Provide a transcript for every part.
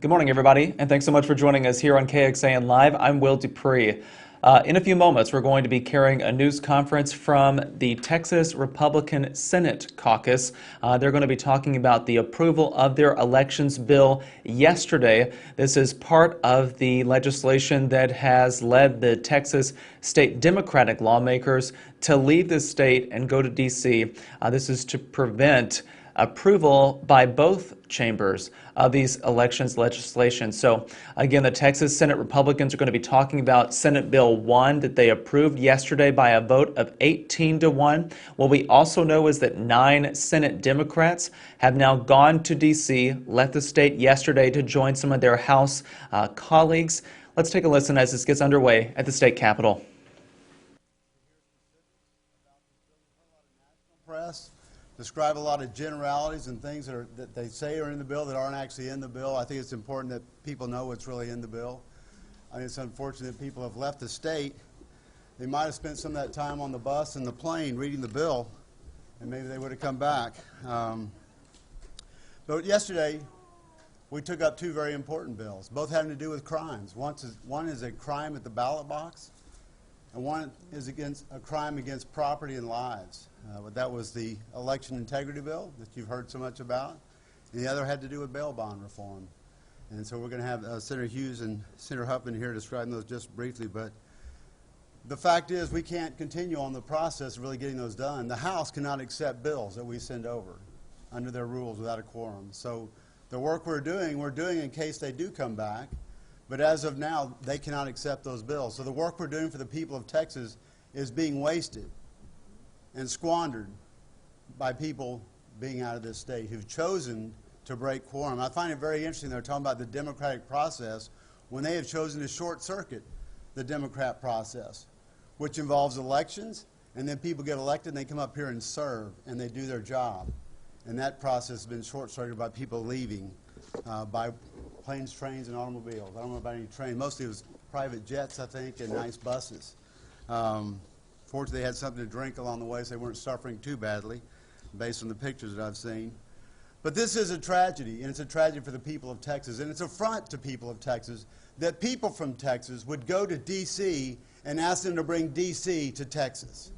Good morning, everybody, and thanks so much for joining us here on KXAN Live. I'm Will Dupree. In a few moments, we're going to be carrying a news conference from the Texas Republican Senate Caucus. They're going to be talking about the approval of their elections bill yesterday. This is part of the legislation that has led the Texas state Democratic lawmakers to leave the state and go to D.C. This is to prevent approval by both chambers of these elections legislation. So again, the Texas Senate Republicans are going to be talking about Senate Bill 1 that they approved yesterday by a vote of 18-1. What we also know is that 9 Senate Democrats have now gone to D.C., left the state yesterday to join some of their House colleagues. Let's take a listen as this gets underway at the state capitol. Press describe a lot of generalities and things that they say are in the bill that aren't actually in the bill. I think it's important that people know what's really in the bill. I mean, it's unfortunate that people have left the state. They might have spent some of that time on the bus and the plane reading the bill, and maybe they would have come back. But yesterday, we took up 2 very important bills, both having to do with crimes. One is a crime at the ballot box, and one is against a crime against property and lives. That was the election integrity bill that you've heard so much about, and the other had to do with bail bond reform. And so we're going to have Senator Hughes and Senator Huffman here describing those just briefly. But the fact is, we can't continue on the process of really getting those done. The House cannot accept bills that we send over under their rules without a quorum. So the work we're doing in case they do come back. But as of now, they cannot accept those bills. So the work we're doing for the people of Texas is being wasted and squandered by people being out of this state who've chosen to break quorum. I find it very interesting they're talking about the democratic process when they have chosen to short-circuit the Democrat process, which involves elections, and then people get elected and they come up here and serve and they do their job. And that process has been short-circuited by people leaving by planes, trains, and automobiles. I don't know about any train. Mostly it was private jets, I think, and nice buses. Fortunately, they had something to drink along the way, so they weren't suffering too badly, based on the pictures that I've seen. But this is a tragedy, and it's a tragedy for the people of Texas, and it's an affront to people of Texas that people from Texas would go to D.C. and ask them to bring D.C. to Texas.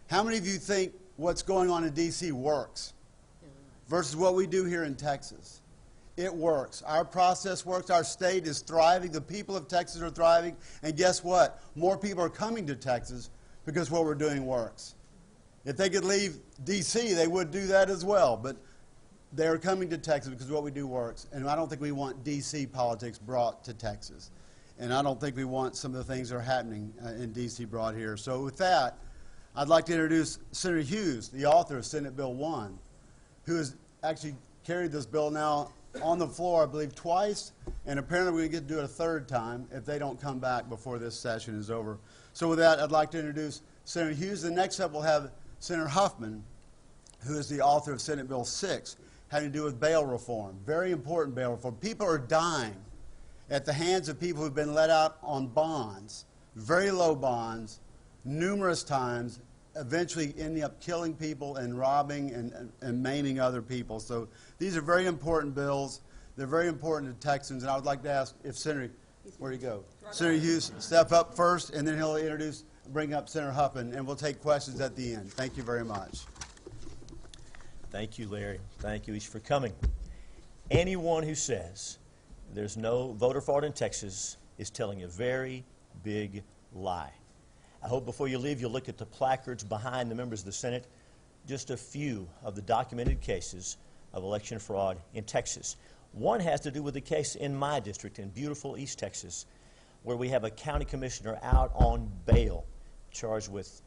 How many of you think what's going on in D.C. works versus what we do here in Texas? It works. Our process works. Our state is thriving. The people of Texas are thriving. And guess what? More people are coming to Texas because what we're doing works. If they could leave D.C., they would do that as well. But they're coming to Texas because what we do works. And I don't think we want D.C. politics brought to Texas. And I don't think we want some of the things that are happening in D.C. brought here. So with that, I'd like to introduce Senator Hughes, the author of Senate Bill 1, who has actually carried this bill now on the floor, I believe, twice, and apparently we're going to get to do it a 3rd time if they don't come back before this session is over. So with that, I'd like to introduce Senator Hughes. The next up we'll have Senator Huffman, who is the author of Senate Bill 6, having to do with bail reform. Very important bail reform. People are dying at the hands of people who've been let out on bonds, very low bonds, numerous times, eventually ending up killing people and robbing and maiming other people. So these are very important bills. They're very important to Texans. And I would like to ask if Senator, where do you go? Senator Hughes, step up first, and then he'll bring up Senator Huffman, and we'll take questions at the end. Thank you very much. Thank you, Larry. Thank you each for coming. Anyone who says there's no voter fraud in Texas is telling a very big lie. I hope before you leave you'll look at the placards behind the members of the Senate, just a few of the documented cases of election fraud in Texas. One has to do with a case in my district in beautiful East Texas, where we have a county commissioner out on bail charged with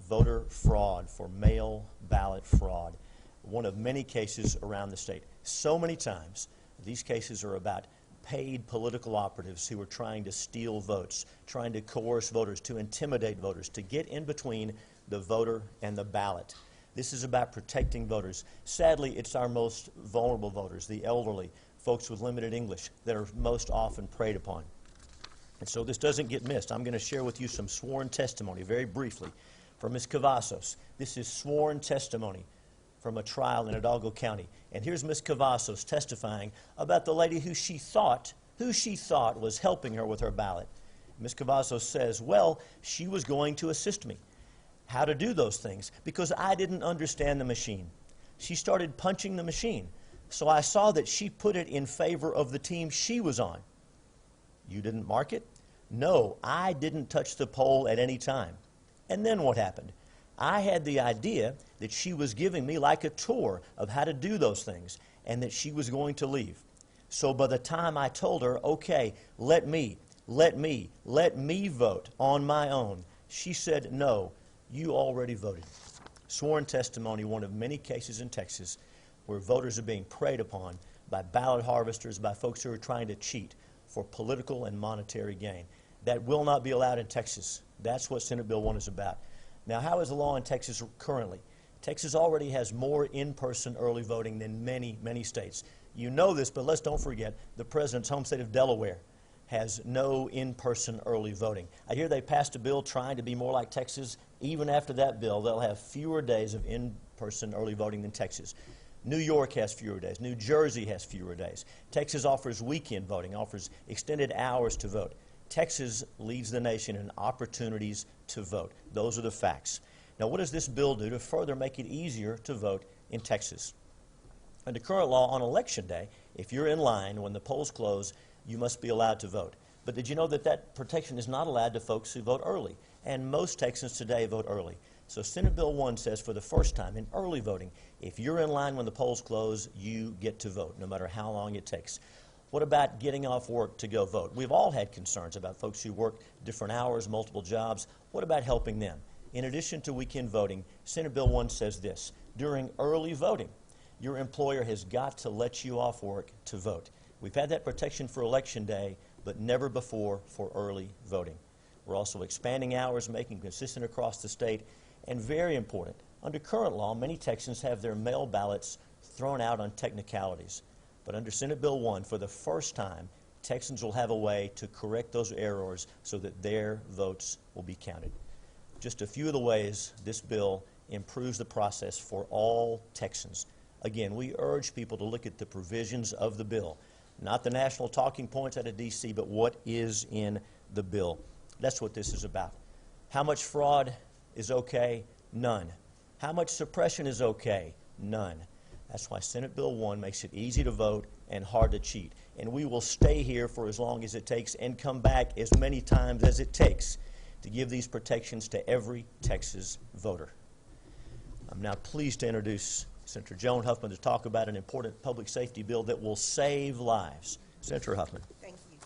voter fraud for mail ballot fraud. One of many cases around the state. So many times these cases are about paid political operatives who are trying to steal votes, trying to coerce voters, to intimidate voters, to get in between the voter and the ballot. This is about protecting voters. Sadly, it's our most vulnerable voters, the elderly, folks with limited English, that are most often preyed upon. And so this doesn't get missed. I'm going to share with you some sworn testimony very briefly from Ms. Cavazos. This is sworn testimony from a trial in Hidalgo County. And here's Ms. Cavazos testifying about the lady who she thought who she thought was helping her with her ballot. Ms. Cavazos says, well, she was going to assist me how to do those things because I didn't understand the machine. She started punching the machine. So I saw that she put it in favor of the team she was on. You didn't mark it? No, I didn't touch the poll at any time. And then what happened? I had the idea that she was giving me like a tour of how to do those things and that she was going to leave. So by the time I told her, okay, let me vote on my own, she said, no, you already voted. Sworn testimony, one of many cases in Texas where voters are being preyed upon by ballot harvesters, by folks who are trying to cheat for political and monetary gain. That will not be allowed in Texas. That's what Senate Bill 1 is about. Now, how is the law in Texas currently? Texas already has more in-person early voting than many, many states. You know this, but let's don't forget the president's home state of Delaware has no in-person early voting. I hear they passed a bill trying to be more like Texas. Even after that bill, they'll have fewer days of in-person early voting than Texas. New York has fewer days. New Jersey has fewer days. Texas offers weekend voting, offers extended hours to vote. Texas leads the nation in opportunities to vote. Those are the facts. Now, what does this bill do to further make it easier to vote in Texas? Under current law, on Election Day, if you're in line when the polls close, you must be allowed to vote. But did you know that that protection is not allowed to folks who vote early? And most Texans today vote early. So Senate Bill 1 says for the first time in early voting, if you're in line when the polls close, you get to vote, no matter how long it takes. What about getting off work to go vote? We've all had concerns about folks who work different hours, multiple jobs. What about helping them? In addition to weekend voting, Senate Bill 1 says this: during early voting, your employer has got to let you off work to vote. We've had that protection for Election Day, but never before for early voting. We're also expanding hours, making consistent across the state, and very important, under current law, many Texans have their mail ballots thrown out on technicalities. But under Senate Bill 1, for the first time, Texans will have a way to correct those errors so that their votes will be counted. Just a few of the ways this bill improves the process for all Texans. Again, we urge people to look at the provisions of the bill, not the national talking points out of D.C., but what is in the bill. That's what this is about. How much fraud is okay? None. How much suppression is okay? None. That's why Senate Bill 1 makes it easy to vote and hard to cheat. And we will stay here for as long as it takes and come back as many times as it takes to give these protections to every Texas voter. I'm now pleased to introduce Senator Joan Huffman to talk about an important public safety bill that will save lives. Senator Huffman. Thank you.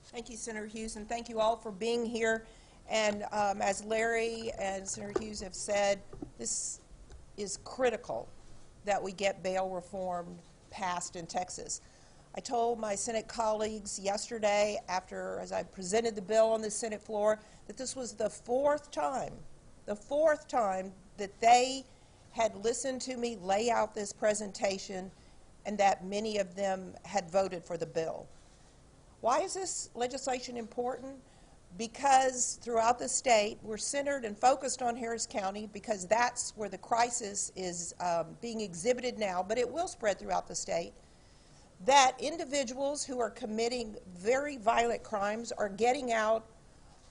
Thank you, Senator Hughes, and thank you all for being here. And as Larry and Senator Hughes have said, this is critical that we get bail reform passed in Texas. I told my Senate colleagues yesterday, as I presented the bill on the Senate floor, that this was the fourth time that they had listened to me lay out this presentation and that many of them had voted for the bill. Why is this legislation important? Because throughout the state, we're centered and focused on Harris County because that's where the crisis is being exhibited now, but it will spread throughout the state, that individuals who are committing very violent crimes are getting out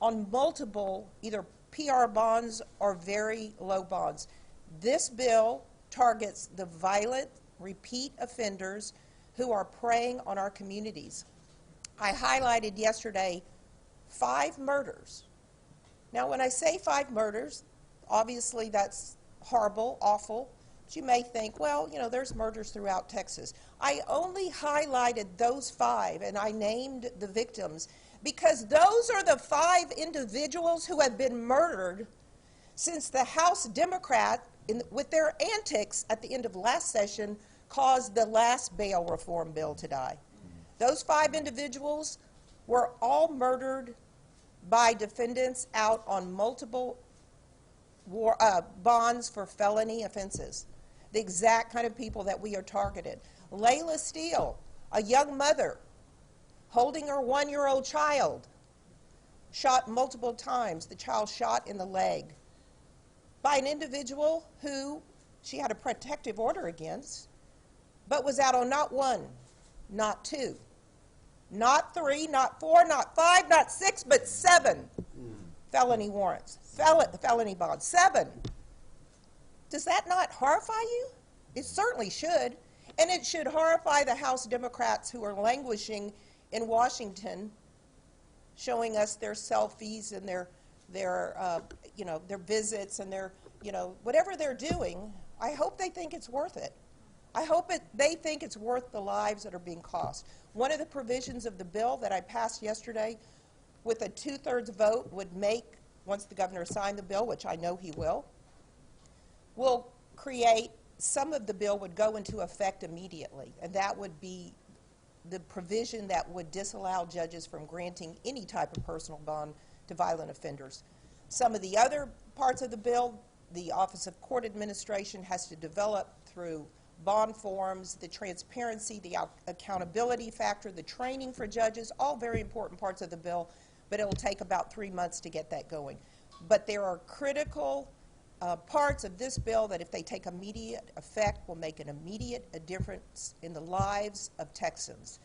on multiple either PR bonds or very low bonds. This bill targets the violent, repeat offenders who are preying on our communities. I highlighted yesterday 5 murders. Now, when I say 5 murders, obviously that's horrible, awful, but you may think, well, you know, there's murders throughout Texas. I only highlighted those 5, and I named the victims because those are the 5 individuals who have been murdered since the House Democrat, with their antics at the end of last session, caused the last bail reform bill to die. Those 5 individuals were all murdered by defendants out on multiple bonds for felony offenses, the exact kind of people that we are targeted. Layla Steele, a young mother holding her 1-year-old child, shot multiple times, the child shot in the leg, by an individual who she had a protective order against, but was out on not 1, not 2, Not 3, not 4, not 5, not 6, but 7 felony warrants, felony bonds. 7. Does that not horrify you? It certainly should. And it should horrify the House Democrats who are languishing in Washington, showing us their selfies and their visits and their, whatever they're doing. I hope they think it's worth it. I hope they think it's worth the lives that are being cost. One of the provisions of the bill that I passed yesterday with a 2/3 vote would make, once the governor signed the bill, which I know he will create, some of the bill would go into effect immediately, and that would be the provision that would disallow judges from granting any type of personal bond to violent offenders. Some of the other parts of the bill, the Office of Court Administration has to develop through bond forms, the transparency, the accountability factor, the training for judges, all very important parts of the bill, but it will take about 3 months to get that going. But there are critical parts of this bill that, if they take immediate effect, will make an immediate difference in the lives of Texans.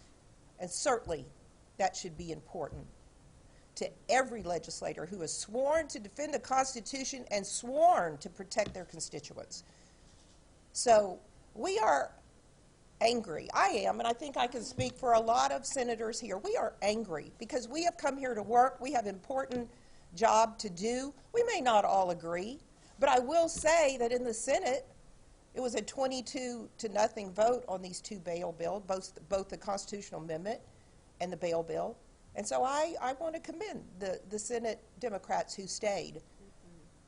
And certainly that should be important to every legislator who has sworn to defend the Constitution and sworn to protect their constituents. So we are angry. I am, and I think I can speak for a lot of senators here. We are angry because we have come here to work. We have an important job to do. We may not all agree, but I will say that in the Senate, it was a 22-0 vote on these 2 bail bills, both the constitutional amendment and the bail bill. And so I want to commend the Senate Democrats who stayed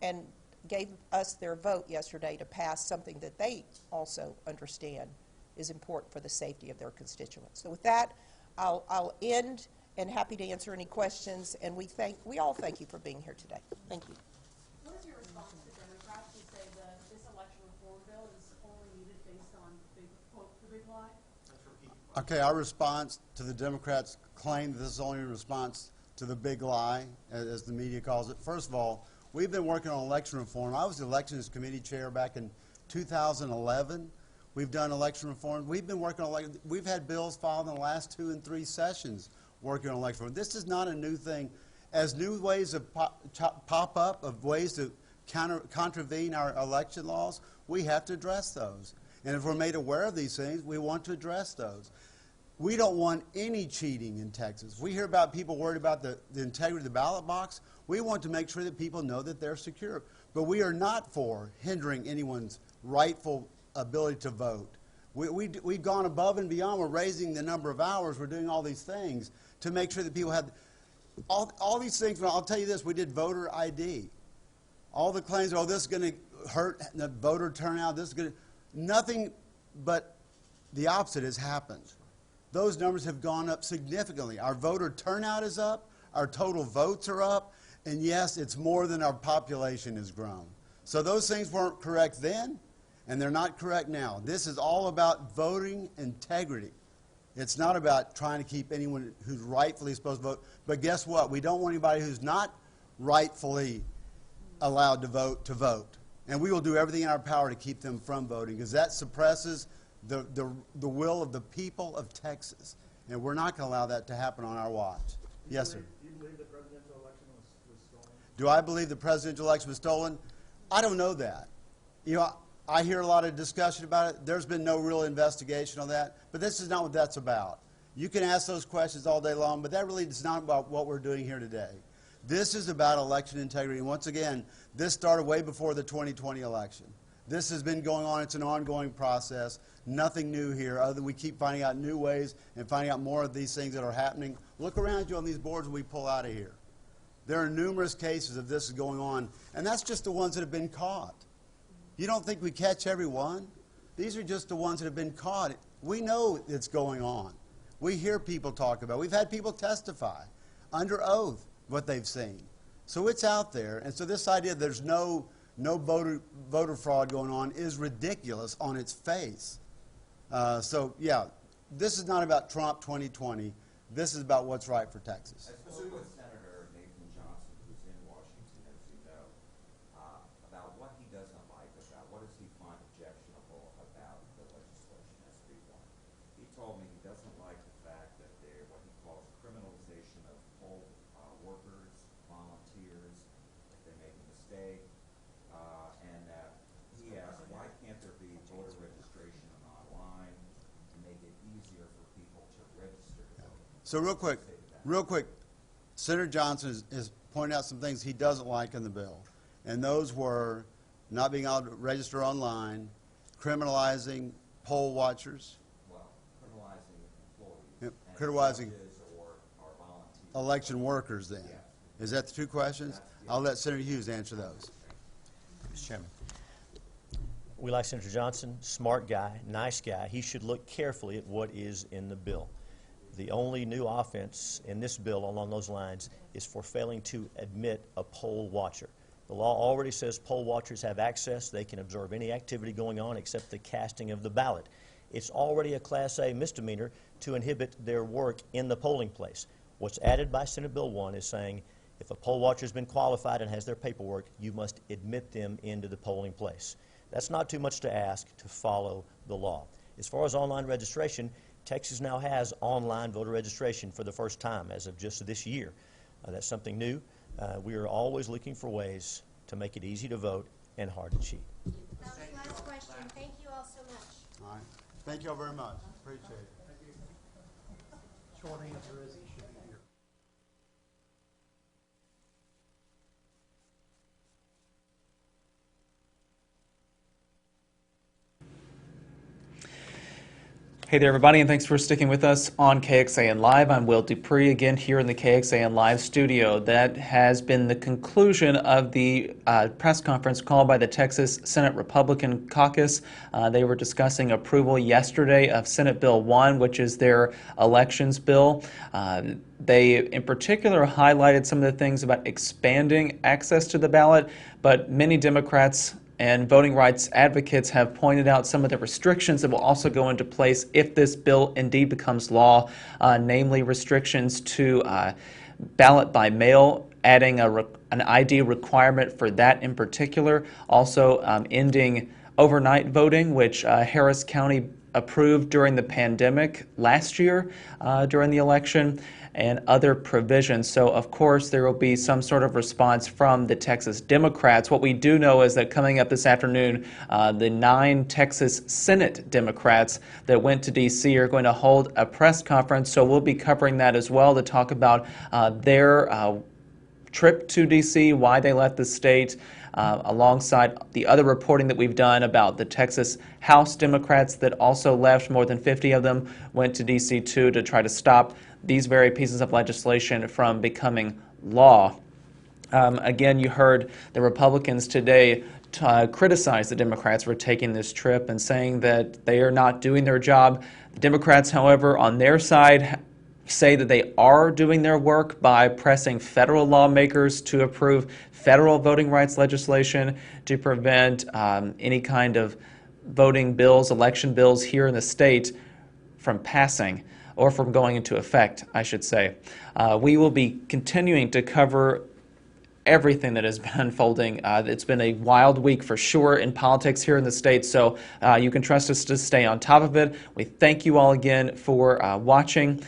and gave us their vote yesterday to pass something that they also understand is important for the safety of their constituents. So with that, I'll end, and happy to answer any questions. And we all thank you for being here today. Thank you. What is your response to Democrats who say that this election reform bill is only needed based on the big lie? Okay, our response to the Democrats' claim that this is only a response to the big lie, as the media calls it. First of all, we've been working on election reform. I was the Elections Committee chair back in 2011. We've done election reform. We've been working on we've had bills filed in the last 2 and 3 sessions working on election reform. This is not a new thing. As new ways of pop up of ways to contravene our election laws, we have to address those. And if we're made aware of these things, we want to address those. We don't want any cheating in Texas. We hear about people worried about the integrity of the ballot box. We want to make sure that people know that they're secure. But we are not for hindering anyone's rightful ability to vote. We've gone above and beyond. We're raising the number of hours. We're doing all these things to make sure that people have all these things. Well, I'll tell you this, we did voter ID. All the claims, oh, this is going to hurt the voter turnout, this is going to, nothing but the opposite has happened. Those numbers have gone up significantly. Our voter turnout is up, our total votes are up, and yes, it's more than our population has grown. So those things weren't correct then, and they're not correct now. This is all about voting integrity. It's not about trying to keep anyone who's rightfully supposed to vote. But guess what? We don't want anybody who's not rightfully allowed to vote. And we will do everything in our power to keep them from voting, because that suppresses the will of the people of Texas. And we're not going to allow that to happen on our watch. Yes, sir. Do you believe the presidential election was stolen? Do I believe the presidential election was stolen? I don't know that. You know, I hear a lot of discussion about it. There's been no real investigation on that. But this is not what that's about. You can ask those questions all day long, but that really is not about what we're doing here today. This is about election integrity. And once again, this started way before the 2020 election. This has been going on. It's an ongoing process. Nothing new here, other than we keep finding out new ways and finding out more of these things that are happening. Look around you on these boards when we pull out of here. There are numerous cases of this going on, and that's just the ones that have been caught. You don't think we catch everyone? These are just the ones that have been caught. We know it's going on. We hear people talk about it. We've had people testify under oath what they've seen. So it's out there. And so this idea that there's no voter fraud going on is ridiculous on its face. So, yeah, this is not about Trump 2020. This is about what's right for Texas. I spoke with Senator Nathan Johnson, who's in Washington, as you know, about what he doesn't like about, what does he find objectionable about the legislation, SB 1. He told me he doesn't like the fact that they're what he calls So real quick, Senator Johnson is pointing out some things he doesn't like in the bill. And those were not being able to register online, criminalizing poll watchers, Well, criminalizing employees. Yep, and criminalizing judges or volunteers. election workers then. Is that the two questions? I'll let Senator Hughes answer those. Mr. Chairman. We like Senator Johnson, smart guy, nice guy. He should look carefully at what is in the bill. The only new offense in this bill along those lines is for failing to admit a poll watcher. The law already says poll watchers have access. They can observe any activity going on except the casting of the ballot. It's already a Class A misdemeanor to inhibit their work in the polling place. What's added by Senate Bill 1 is saying if a poll watcher has been qualified and has their paperwork, you must admit them into the polling place. That's not too much to ask to follow the law. As far as online registration, Texas now has online voter registration for the first time as of just this year. That's something new. We are always looking for ways to make it easy to vote and hard to cheat. That was the last question. Thank you all so much. All right. Thank you all very much. Appreciate it. Short answer is he should be here. Hey there, everybody, and thanks for sticking with us on KXAN Live. I'm Will Dupree, again here in the KXAN Live studio. That has been the conclusion of the press conference called by the Texas Senate Republican Caucus. They were discussing approval yesterday of Senate Bill 1, which is their elections bill. They, in particular, highlighted some of the things about expanding access to the ballot, but many Democrats and voting rights advocates have pointed out some of the restrictions that will also go into place if this bill indeed becomes law, namely restrictions to ballot by mail, adding an ID requirement for that in particular, also ending overnight voting, which Harris County approved during the pandemic last year during the election, and other provisions. So, of course, there will be some sort of response from the Texas Democrats. What we do know is that coming up this afternoon, the 9 Texas Senate Democrats that went to D.C. are going to hold a press conference, so we'll be covering that as well to talk about their trip to D.C., why they left the state, alongside the other reporting that we've done about the Texas House Democrats that also left. More than 50 of them went to D.C. too to try to stop these very pieces of legislation from becoming law. Again, you heard the Republicans today criticize the Democrats for taking this trip and saying that they are not doing their job. The Democrats, however, on their side, say that they are doing their work by pressing federal lawmakers to approve federal voting rights legislation to prevent any kind of voting bills, election bills here in the state from passing, or from going into effect, I should say. We will be continuing to cover everything that has been unfolding. It's been a wild week for sure in politics here in the state, so you can trust us to stay on top of it. We thank you all again for watching.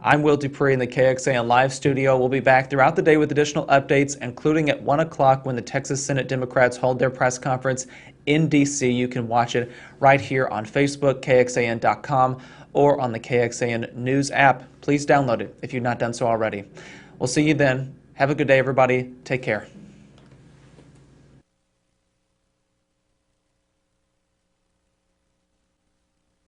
I'm Will Dupree in the KXAN Live studio. We'll be back throughout the day with additional updates, including at 1 o'clock when the Texas Senate Democrats hold their press conference in D.C. You can watch it right here on Facebook, KXAN.com, or on the KXAN News app. Please download it if you've not done so already. We'll see you then. Have a good day, everybody. Take care.